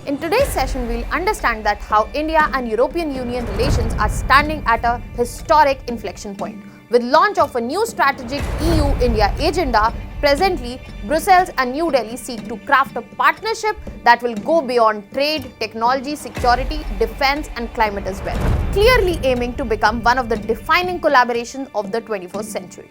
In today's session, we'll understand that how India and European Union relations are standing at a historic inflection point. With launch of a new strategic EU-India agenda, presently, Brussels and New Delhi seek to craft a partnership that will go beyond trade, technology, security, defense and climate as well, clearly aiming to become one of the defining collaborations of the 21st century.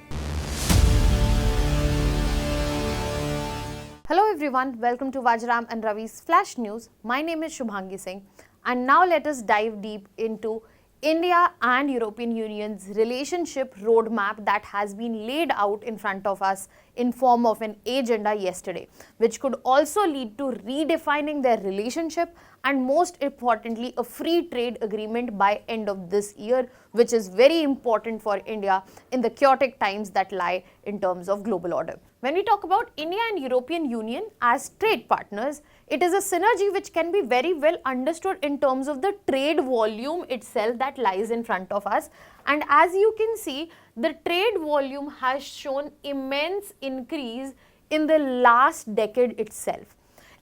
Hello everyone, welcome to Vajiram and Ravi's Flash News. My name is Shubhangi Singh and now let us dive deep into India and European Union's relationship roadmap that has been laid out in front of us in form of an agenda yesterday, which could also lead to redefining their relationship and most importantly a free trade agreement by end of this year, which is very important for India in the chaotic times that lie in terms of global order. When we talk about India and European Union as trade partners, it is a synergy which can be very well understood in terms of the trade volume itself that lies in front of us. And as you can see, the trade volume has shown immense increase in the last decade itself.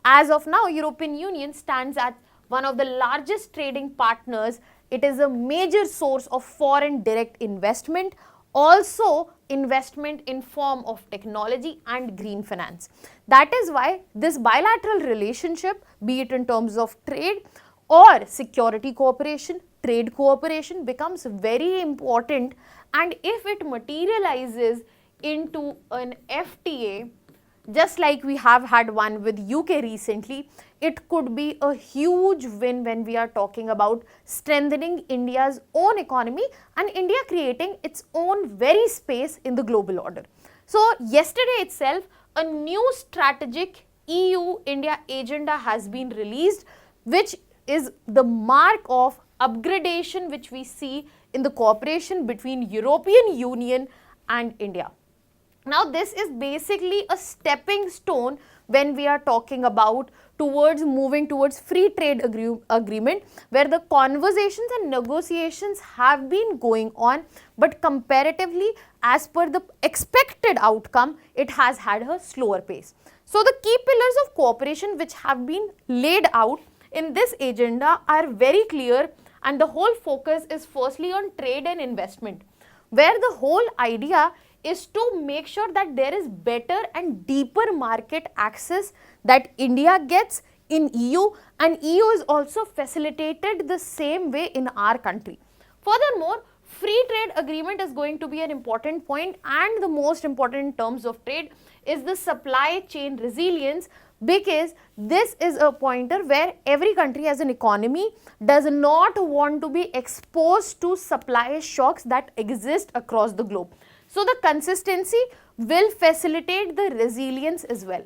As of now, European Union stands at one of the largest trading partners. It is a major source of foreign direct investment, also investment in form of technology and green finance. That is why this bilateral relationship, be it in terms of trade or security cooperation, trade cooperation becomes very important, and if it materializes into an FTA, just like we have had one with UK recently, it could be a huge win when we are talking about strengthening India's own economy and India creating its own very space in the global order. So yesterday itself, a new strategic EU-India agenda has been released, which is the mark of upgradation which we see in the cooperation between European Union and India. Now this is basically a stepping stone when we are talking about moving towards free trade agreement, where the conversations and negotiations have been going on, but comparatively as per the expected outcome, it has had a slower pace. So the key pillars of cooperation which have been laid out in this agenda are very clear, and the whole focus is firstly on trade and investment, where the whole idea is to make sure that there is better and deeper market access that India gets in EU, and EU is also facilitated the same way in our country. Furthermore, free trade agreement is going to be an important point, and the most important in terms of trade is the supply chain resilience, because this is a pointer where every country as an economy does not want to be exposed to supply shocks that exist across the globe. So the consistency will facilitate the resilience as well.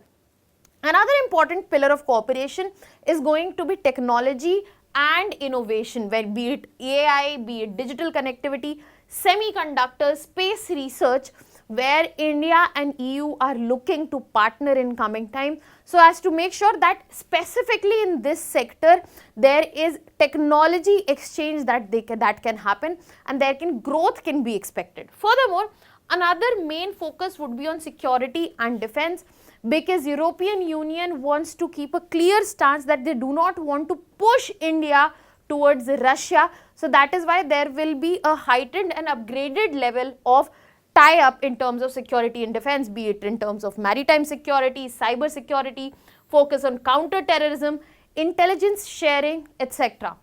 Another important pillar of cooperation is going to be technology and innovation, where be it AI, be it digital connectivity, semiconductors, space research, where India and EU are looking to partner in coming time, so as to make sure that specifically in this sector there is technology exchange that can happen, and growth can be expected. Furthermore, another main focus would be on security and defense, because European Union wants to keep a clear stance that they do not want to push India towards Russia. So that is why there will be a heightened and upgraded level of tie-up in terms of security and defense, be it in terms of maritime security, cyber security, focus on counter-terrorism, intelligence sharing, etc.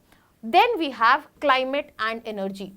Then we have climate and energy.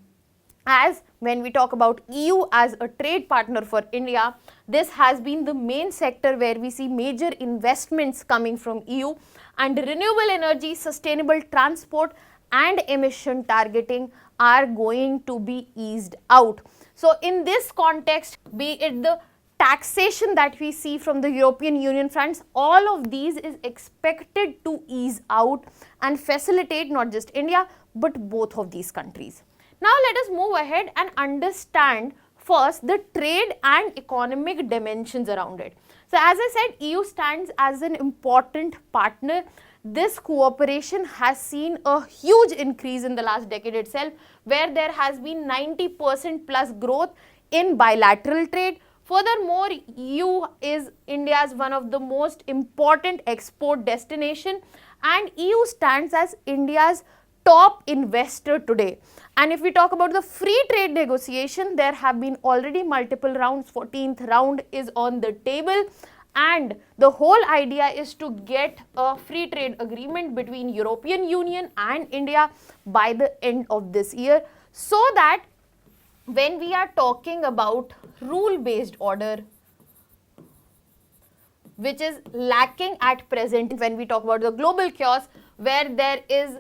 As when we talk about EU as a trade partner for India, this has been the main sector where we see major investments coming from EU, and renewable energy, sustainable transport and emission targeting are going to be eased out. So in this context, be it the taxation that we see from the European Union fronts, all of these is expected to ease out and facilitate not just India but both of these countries. Now let us move ahead and understand first the trade and economic dimensions around it. So as I said, EU stands as an important partner. This cooperation has seen a huge increase in the last decade itself, where there has been 90% plus growth in bilateral trade. Furthermore, EU is India's one of the most important export destination, and EU stands as India's top investor today. And if we talk about the free trade negotiation, there have been already multiple rounds. 14th round is on the table, and the whole idea is to get a free trade agreement between European Union and India by the end of this year, so that when we are talking about rule-based order, which is lacking at present, when we talk about the global chaos where there is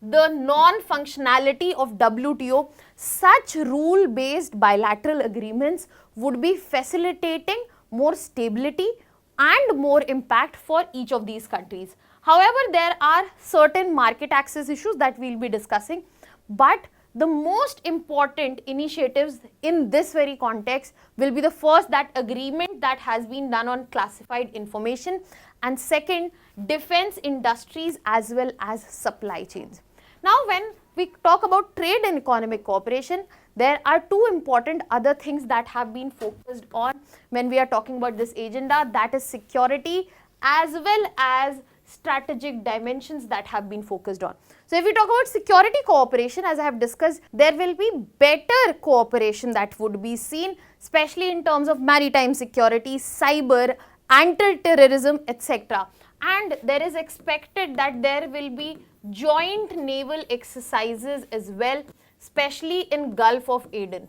the non-functionality of WTO, such rule-based bilateral agreements would be facilitating more stability and more impact for each of these countries. However, there are certain market access issues that we'll be discussing, but the most important initiatives in this very context will be the first, that agreement that has been done on classified information, and second, defense industries as well as supply chains. Now, when we talk about trade and economic cooperation, there are two important other things that have been focused on when we are talking about this agenda, that is security as well as strategic dimensions that have been focused on. So if we talk about security cooperation, as I have discussed, there will be better cooperation that would be seen, especially in terms of maritime security, cyber, anti-terrorism, etc. And there is expected that there will be joint naval exercises as well, especially in Gulf of Aden.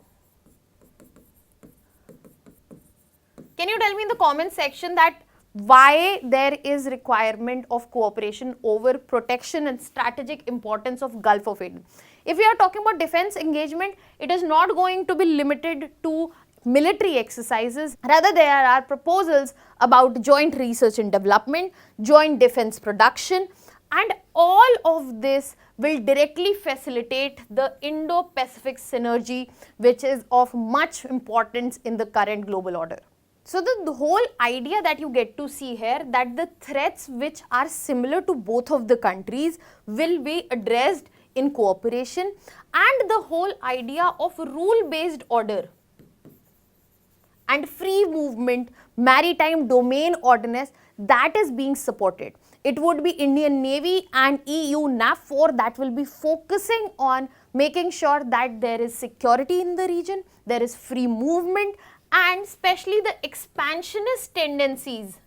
Can you tell me in the comment section that why there is requirement of cooperation over protection and strategic importance of Gulf of Aden? If we are talking about defense engagement, it is not going to be limited to military exercises. Rather, there are proposals about joint research and development, joint defense production, and all of this will directly facilitate the Indo-Pacific synergy, which is of much importance in the current global order. So the whole idea that you get to see here, that the threats which are similar to both of the countries will be addressed in cooperation, and the whole idea of rule-based order and free movement, maritime domain ordinance, that is being supported. It would be Indian Navy and EU NAV4 that will be focusing on making sure that there is security in the region, there is free movement, and especially the expansionist tendencies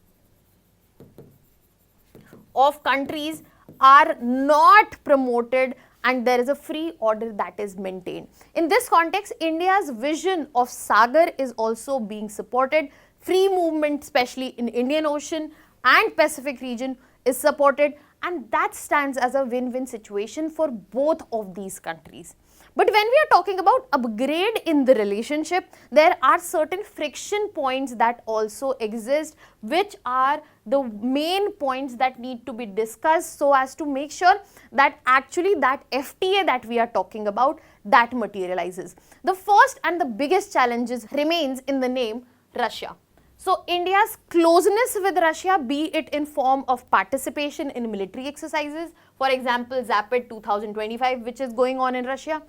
of countries are not promoted, and there is a free order that is maintained. In this context, India's vision of Sagar is also being supported. Free movement, especially in Indian Ocean and Pacific region, is supported, and that stands as a win-win situation for both of these countries. But when we are talking about upgrade in the relationship, there are certain friction points that also exist, which are the main points that need to be discussed so as to make sure that actually that FTA that we are talking about, that materializes. The first and the biggest challenges remains in the name Russia. So India's closeness with Russia, be it in form of participation in military exercises, for example, Zapad 2025, which is going on in Russia,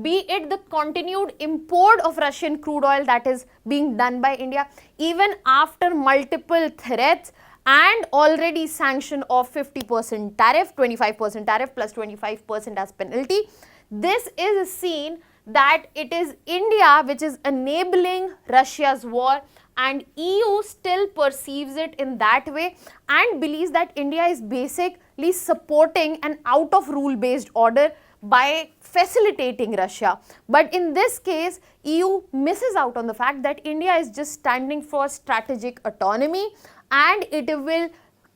be it the continued import of Russian crude oil that is being done by India, even after multiple threats and already sanction of 50% tariff, 25% tariff plus 25% as penalty. This is seen that it is India which is enabling Russia's war, and EU still perceives it in that way and believes that India is basically supporting an out of rule based order by facilitating Russia. But in this case, EU misses out on the fact that India is just standing for strategic autonomy, and it will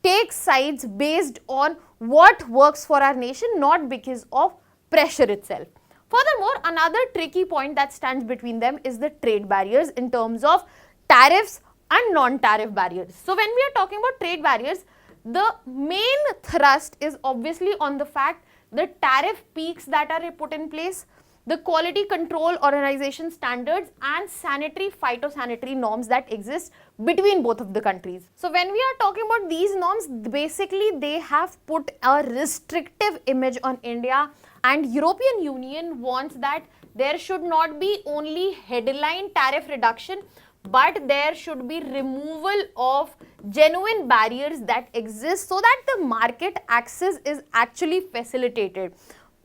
take sides based on what works for our nation, not because of pressure itself. Furthermore, another tricky point that stands between them is the trade barriers in terms of tariffs and non-tariff barriers. So when we are talking about trade barriers, the main thrust is obviously on the fact the tariff peaks that are put in place, the quality control organization standards, and sanitary phytosanitary norms that exist between both of the countries. So when we are talking about these norms, basically they have put a restrictive image on India, and European Union wants that there should not be only headline tariff reduction, but there should be removal of genuine barriers that exist so that the market access is actually facilitated.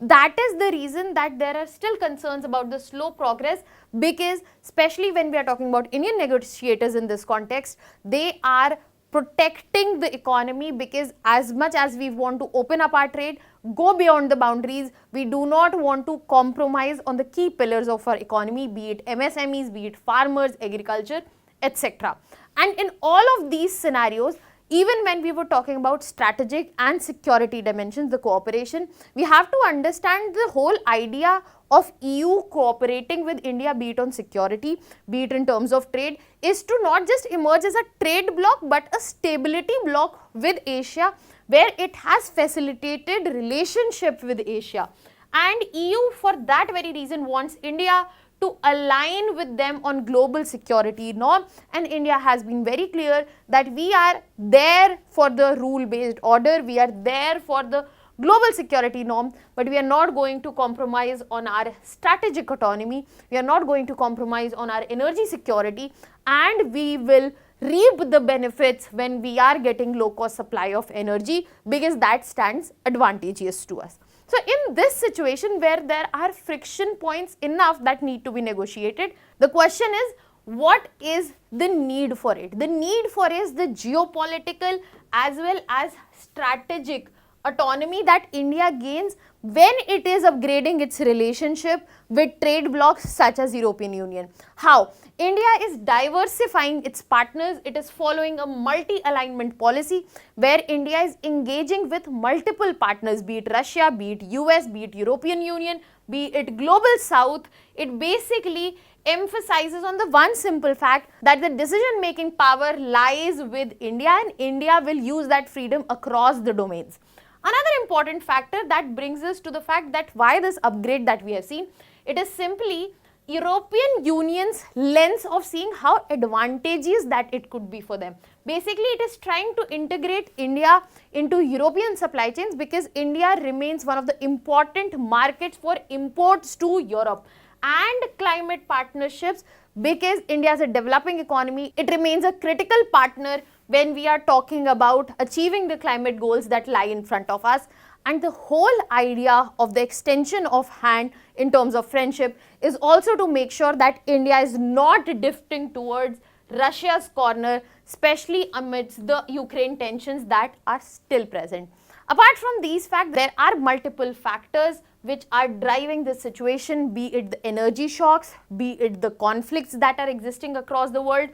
That is the reason that there are still concerns about the slow progress, because especially when we are talking about Indian negotiators in this context, they are protecting the economy, because as much as we want to open up our trade, go beyond the boundaries, we do not want to compromise on the key pillars of our economy, be it MSMEs, be it farmers, agriculture, etc. And in all of these scenarios, even when we were talking about strategic and security dimensions, the cooperation, we have to understand the whole idea of EU cooperating with India, be it on security, be it in terms of trade, is to not just emerge as a trade bloc, but a stability bloc with Asia, where it has facilitated relationship with Asia. And EU, for that very reason, wants India to align with them on global security norm, and India has been very clear that we are there for the rule-based order, we are there for the global security norm, but we are not going to compromise on our strategic autonomy, we are not going to compromise on our energy security, and we will reap the benefits when we are getting low-cost supply of energy, because that stands advantageous to us. So in this situation where there are friction points enough that need to be negotiated, the question is, what is the need for it? The need for it is the geopolitical as well as strategic autonomy that India gains when it is upgrading its relationship with trade blocs such as European Union. How? India is diversifying its partners. It is following a multi-alignment policy where India is engaging with multiple partners, be it Russia, be it US, be it European Union, be it Global South. It basically emphasizes on the one simple fact that the decision-making power lies with India, and India will use that freedom across the domains. Another important factor that brings us to the fact that why this upgrade that we have seen, it is simply European Union's lens of seeing how advantageous that it could be for them. Basically, it is trying to integrate India into European supply chains, because India remains one of the important markets for imports to Europe, and climate partnerships, because India is a developing economy, it remains a critical partner when we are talking about achieving the climate goals that lie in front of us. And the whole idea of the extension of hand in terms of friendship is also to make sure that India is not drifting towards Russia's corner, especially amidst the Ukraine tensions that are still present. Apart from these facts, there are multiple factors which are driving this situation, be it the energy shocks, be it the conflicts that are existing across the world,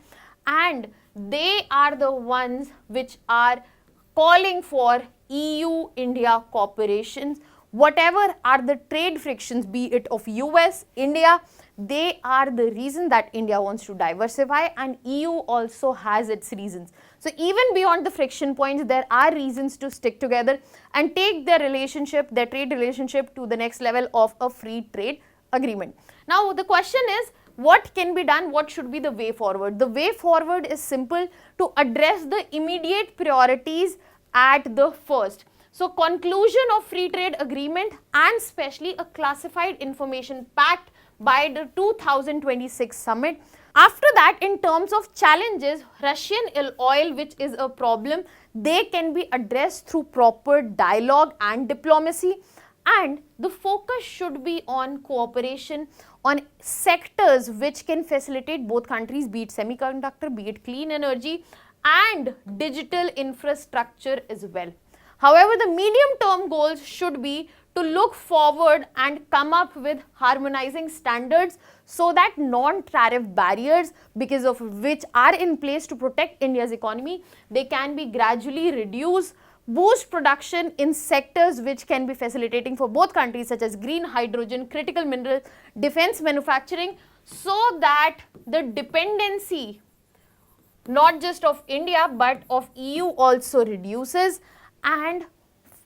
and they are the ones which are calling for EU-India cooperation. Whatever are the trade frictions, be it of US, India, they are the reason that India wants to diversify, and EU also has its reasons. So even beyond the friction points, there are reasons to stick together and take their relationship, their trade relationship, to the next level of a free trade agreement. Now the question is, what can be done? What should be the way forward? The way forward is simple: to address the immediate priorities at the first. So conclusion of free trade agreement, and especially a classified information pact by the 2026 summit. After that, in terms of challenges, Russian oil, which is a problem, they can be addressed through proper dialogue and diplomacy. And the focus should be on cooperation on sectors which can facilitate both countries, be it semiconductor, be it clean energy, and digital infrastructure as well. However, the medium-term goals should be to look forward and come up with harmonizing standards so that non-tariff barriers, because of which are in place to protect India's economy, they can be gradually reduced, boost production in sectors which can be facilitating for both countries, such as green hydrogen, critical minerals, defense manufacturing, so that the dependency not just of India but of EU also reduces, and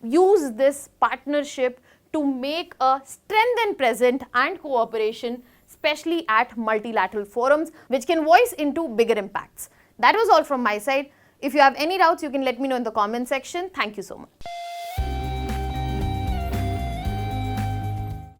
use this partnership to make a strengthened presence and cooperation, especially at multilateral forums, which can voice into bigger impacts. That was all from my side. If you have any doubts, you can let me know in the comment section. Thank you so much.